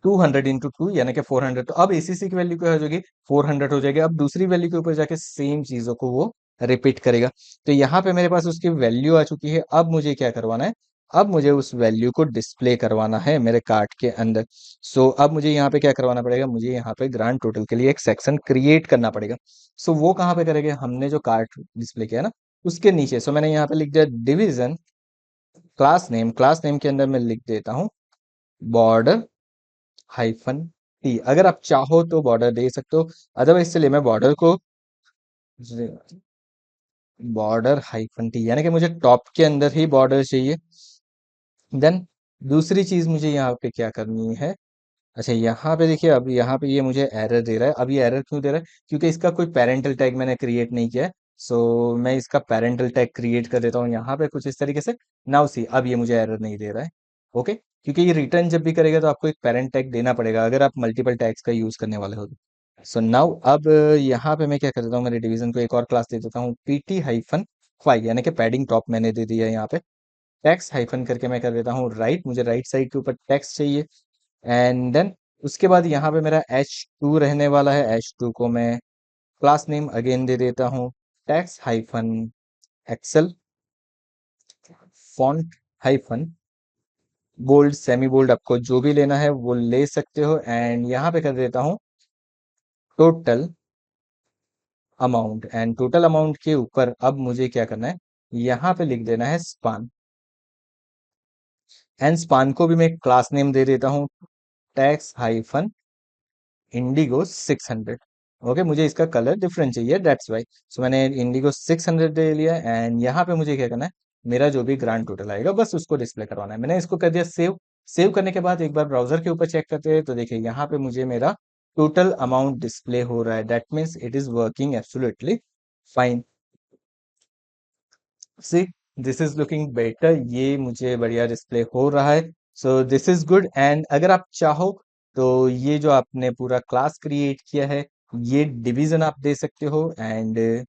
200 × 2 यानी कि 400। तो अब ACC की वैल्यू क्या हो जाएगी, 400 हो जाएगी। अब दूसरी वैल्यू के ऊपर जाके सेम चीजों को वो रिपीट करेगा। तो यहाँ पे मेरे पास उसकी वैल्यू आ चुकी है। अब मुझे क्या करवाना है, अब मुझे उस वैल्यू को डिस्प्ले करवाना है मेरे कार्ट के अंदर। सो अब मुझे यहाँ पे क्या करवाना पड़ेगा, मुझे यहाँ पे ग्रांड टोटल के लिए एक सेक्शन क्रिएट करना पड़ेगा। सो वो कहाँ पे करेंगे, हमने जो कार्ट डिस्प्ले किया ना उसके नीचे। सो मैंने यहाँ पे लिख दिया division class name. Class name के अंदर मैं लिख देता हूँ बॉर्डर -T। अगर आप चाहो तो बॉर्डर दे सकते हो, अदरवाइज चलिए मैं बॉर्डर -T, यानी कि मुझे टॉप के अंदर ही बॉर्डर चाहिए। देन दूसरी चीज मुझे यहाँ पे क्या करनी है, अच्छा यहाँ पे देखिए, अब यहाँ पे ये मुझे एरर दे रहा है। अब ये एरर क्यों दे रहा है, क्योंकि इसका कोई पेरेंटल टैग मैंने क्रिएट नहीं किया है। सो मैं इसका पेरेंटल टैग क्रिएट कर देता हूँ यहाँ पे कुछ इस तरीके से। नाउ सी, अब ये मुझे एरर नहीं दे रहा है। ओके, क्योंकि ये रिटर्न जब भी करेगा तो आपको एक पेरेंट टैग देना पड़ेगा अगर आप मल्टीपल टैग्स का यूज करने वाले हो तो। सो नाउ अब यहाँ पे मैं क्या कर देता हूँ, मेरे डिवीजन को एक और क्लास दे देता हूँ PT-5, यानी कि पैडिंग टॉप मैंने दे दिया है यहाँ पे। टेक्स्ट हाइफन करके मैं कर देता हूँ राइट, मुझे राइट साइड के ऊपर टेक्स्ट चाहिए। एंड देन उसके बाद यहाँ पे मेरा H2 रहने वाला है। H2 को मैं क्लास नेम अगेन दे देता हूँ text excel font hyphen bold semi bold, आपको जो भी लेना है वो ले सकते हो। एंड यहाँ पे कर देता हूँ total amount. And total amount के ऊपर अब मुझे क्या करना है, यहाँ पे लिख देना है स्पान। एंड स्पान को भी मैं क्लास नेम दे देता हूँ टेक्स्ट-इंडिगो 600। ओके, मुझे इसका कलर डिफरेंट चाहिए, दैट्स वाई। सो मैंने इंडिगो 600 दे लिया। एंड यहाँ पे मुझे क्या करना है, मेरा जो भी ग्रांड टोटल आएगा बस उसको डिस्प्ले करवाना है। मैंने इसको कर दिया सेव। सेव करने के बाद एक बार ब्राउजर के ऊपर चेक करते हैं तो देखिए यहाँ पे मुझे मेरा टोटल अमाउंट डिस्प्ले हो रहा है। That means it is working absolutely fine. See, this is looking better, ये मुझे बढ़िया डिस्प्ले हो रहा है। So this is good. And अगर आप चाहो तो ये जो आपने पूरा क्लास क्रिएट किया है ये डिवीजन आप दे सकते हो। एंड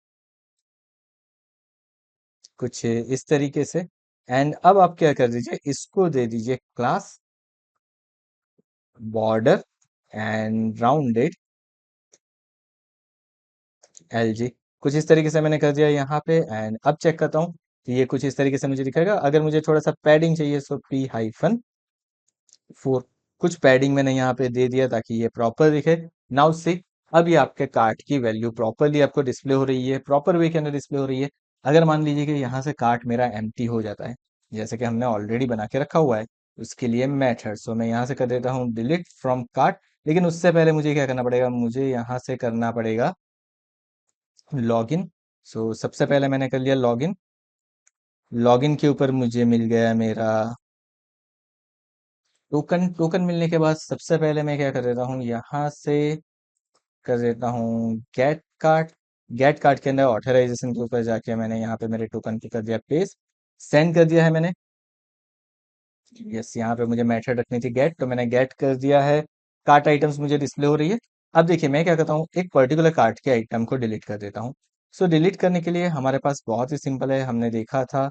कुछ इस तरीके से। एंड अब आप क्या कर दीजिए, इसको दे दीजिए class border and rounded LG। कुछ इस तरीके से मैंने कर दिया यहाँ पे। एंड अब चेक करता हूँ तो ये कुछ इस तरीके से मुझे दिखाएगा। अगर मुझे थोड़ा सा पैडिंग चाहिए सो P-4 कुछ पैडिंग मैंने यहाँ पे दे दिया ताकि ये प्रॉपर दिखे। नाउ से अब ये आपके कार्ट की वैल्यू प्रॉपरली आपको डिस्प्ले हो रही है, प्रॉपर वे के अंदर डिस्प्ले हो रही है। अगर मान लीजिए कि यहाँ से कार्ट मेरा एम्प्टी हो जाता है, जैसे कि हमने ऑलरेडी बना के रखा हुआ है, उसके लिए मेथड। सो मैं यहाँ से कर देता हूँ डिलीट फ्रॉम कार्ट। लेकिन उससे पहले मुझे क्या करना पड़ेगा, मुझे यहाँ से करना पड़ेगा लॉगिन। सो सबसे पहले मैंने कर लिया लॉगिन। लॉगिन के ऊपर मुझे मिल गया मेरा टोकन। टोकन मिलने के बाद सबसे पहले मैं क्या कर देता हूँ, यहाँ से कर देता हूँ गेट कार्ड। गेट कार्ड के अंदर ऑथराइजेशन के ऊपर जाके मैंने यहाँ पे मेरे टोकन को कर दिया पेस्ट। सेंड कर दिया है मैंने। यस, यहाँ पे मुझे मेथड रखनी थी गेट, तो मैंने गेट कर दिया है। कार्ट आइटम्स मुझे डिस्प्ले हो रही है। अब देखिए मैं क्या करता हूँ, एक पर्टिकुलर कार्ट के आइटम को डिलीट कर देता हूँ। सो डिलीट करने के लिए हमारे पास बहुत ही सिंपल है, हमने देखा था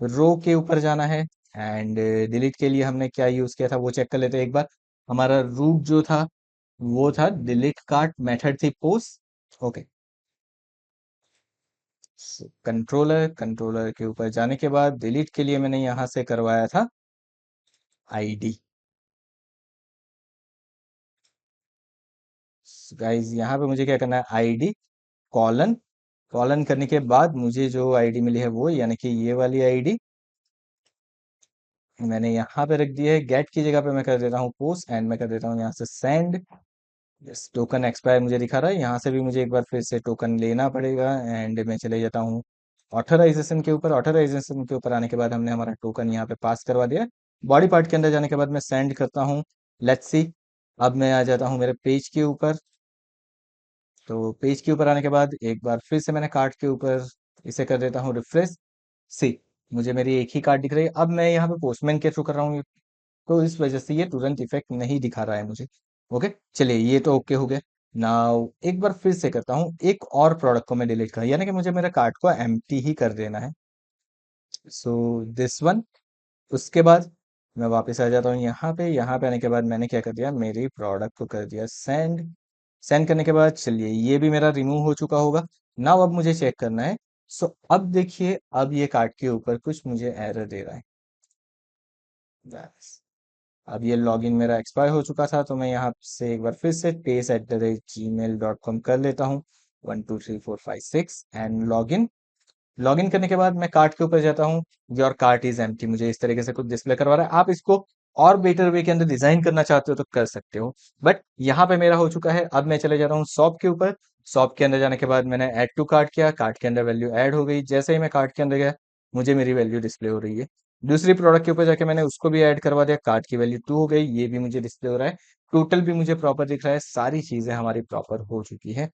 रो के ऊपर जाना है। एंड डिलीट के लिए हमने क्या यूज किया था वो चेक कर लेते हैं एक बार। हमारा रूट जो था वो था डिलीट कार्ट, मेथड थी पोस्ट। ओके, कंट्रोलर, कंट्रोलर के ऊपर जाने के बाद डिलीट के लिए मैंने यहाँ से करवाया था ID। गाइज यहाँ पे मुझे क्या करना है, आईडी कॉलन, कॉलन करने के बाद मुझे जो आईडी मिली है वो, यानी कि ये वाली आईडी मैंने यहाँ पे रख दी है। गेट की जगह पे मैं कर देता हूँ पोस्ट, एंड मैं कर देता हूँ यहाँ से सेंड। यस, टोकन एक्सपायर मुझे दिखा रहा है, यहाँ से भी मुझे एक बार फिर से टोकन लेना पड़ेगा। एंड मैं चले जाता हूँ ऑथराइजेशन के ऊपर। ऑथराइजेशन के ऊपर आने के बाद हमने हमारा टोकन यहाँ पे पास करवा दिया। बॉडी पार्ट के अंदर जाने के बाद मैं सेंड करता हूँ। लेट्स सी, अब मैं आ जाता हूँ मेरे पेज के ऊपर। तो पेज के ऊपर आने के बाद एक बार फिर से मैंने कार्ड के ऊपर इसे कर देता हूँ रिफ्रेश। सी, मुझे मेरी एक ही कार्ड दिख रही है। अब मैं यहाँ पे पोस्टमैन के थ्रू कर रहा हूँ, तो इस वजह से ये तुरंत इफेक्ट नहीं दिखा रहा है मुझे। ओके, चलिए ये तो ओके हो गया। नाउ एक बार फिर से करता हूँ, एक और प्रोडक्ट को मैं डिलीट कर, यानी कि मुझे मेरा कार्ट को एम्प्टी ही कर देना है। So this one. उसके बाद मैं वापस आ जाता हूँ यहाँ पे। यहाँ पे आने के बाद मैंने क्या कर दिया, मेरी प्रोडक्ट को कर दिया सेंड। सेंड करने के बाद चलिए ये भी मेरा रिमूव हो चुका होगा। नाउ अब मुझे चेक करना है। सो अब देखिए, अब ये कार्ट के ऊपर कुछ मुझे एरर दे रहा है। बस, अब ये लॉगिन मेरा एक्सपायर हो चुका था, तो मैं यहाँ से एक बार फिर से tes@gmail.com कर लेता हूँ, 123456 एंड लॉगिन। लॉगिन करने के बाद मैं कार्ट के ऊपर जाता हूँ। योर कार्ट इज एम्प्टी, मुझे इस तरीके से कुछ डिस्प्ले करवा रहा है। आप इसको और बेटर वे के अंदर डिजाइन करना चाहते हो तो कर सकते हो, बट यहाँ पे मेरा हो चुका है। अब मैं चले जा रहा हूँ शॉप के ऊपर। शॉप के अंदर जाने के बाद मैंने ऐड टू कार्ट किया, कार्ट के अंदर वैल्यू ऐड हो गई। जैसे ही मैं कार्ट के अंदर गया, मुझे मेरी वैल्यू डिस्प्ले हो रही है। दूसरी प्रोडक्ट के ऊपर जाके मैंने उसको भी ऐड करवा दिया, कार्ट की वैल्यू 2 हो गई, ये भी मुझे डिस्प्ले हो रहा है। टोटल भी मुझे प्रॉपर दिख रहा है, सारी चीजें हमारी प्रॉपर हो चुकी है।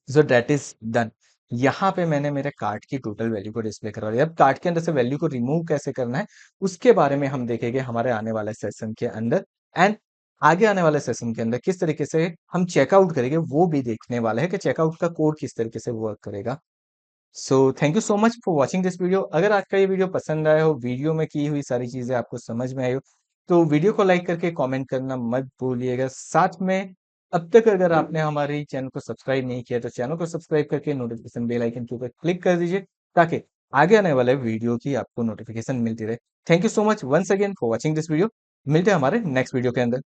So that is done. यहाँ पे मैंने मेरे कार्ट की टोटल वैल्यू को डिस्प्ले करवा दिया। अब कार्ट के अंदर से वैल्यू को रिमूव कैसे करना है, उसके बारे में हम देखेंगे हमारे आने वाले सेशन के अंदर। एंड आगे आने वाले सेशन के अंदर किस तरीके से हम चेकआउट करेंगे वो भी देखने वाले हैं कि चेकआउट का कोड किस तरीके से वर्क करेगा। So thank you so much for watching this video. अगर आज का ये वीडियो पसंद आया हो, वीडियो में की हुई सारी चीजें आपको समझ में आई हो, तो वीडियो को लाइक करके कमेंट करना मत भूलिएगा। साथ में अब तक अगर आपने हमारे चैनल को सब्सक्राइब नहीं किया तो चैनल को सब्सक्राइब करके नोटिफिकेशन बेल आइकन के ऊपर क्लिक कर दीजिए, ताकि आगे आने वाले वीडियो की आपको नोटिफिकेशन मिलती रहे। Thank you so much once again for watching this video. मिलते हैं हमारे नेक्स्ट वीडियो के अंदर।